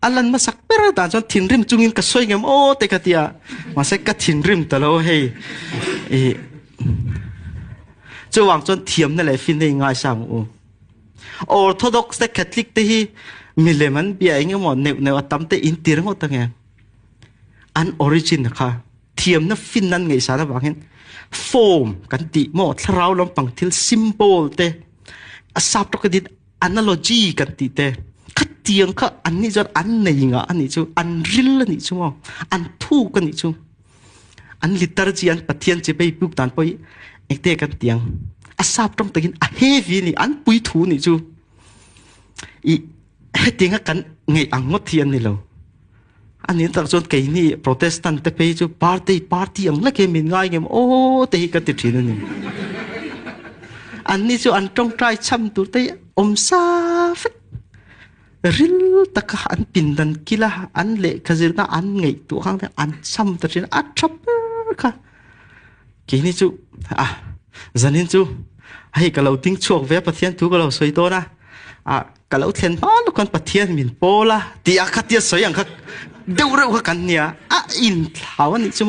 alan masak pera dan chon thin rim chungin ka soi ngam o te ka tia ma se ka thin rim talo he e chu wang chon thiam na le fin nei ngai sam u orthodox te catholic te hi mileman bia engem mo ne atam te in tir ngo ta nge an origin kha thiam na fin nan ngei sa na wangin form kan ti mo thrau lom pang thil symbol te asap to ka dit analogy kan ti te khát tiếng khát ăn ní cho ăn này ngã ăn ní chú ăn ril ní chú không ăn thu cái ní chú ăn liturgy ăn bát thiên chỉ bay bục tàn bay ek te kan tiếng asap trong tiếng heavy ní ăn bùi thu ní chú i tiếng kan ngày ăn ngót thiên ní lâu anh ấy tăng chọn cái ní protestant te bay chú party ang lắc mình ngay nghe ô te cái tiệt này anh ní chú ăn trong trai chăm tu te sa phết ril taka an pindan kila an le kazirna an ngai tu hang an sam ta chin a chop ka kini chu zanin chu hai kalau ting chuak ve pathian tu kalau soi to na kalau thlen pa lu kan pathian min pola ti akhatia soyang kha deura ka kan nia in thawan chu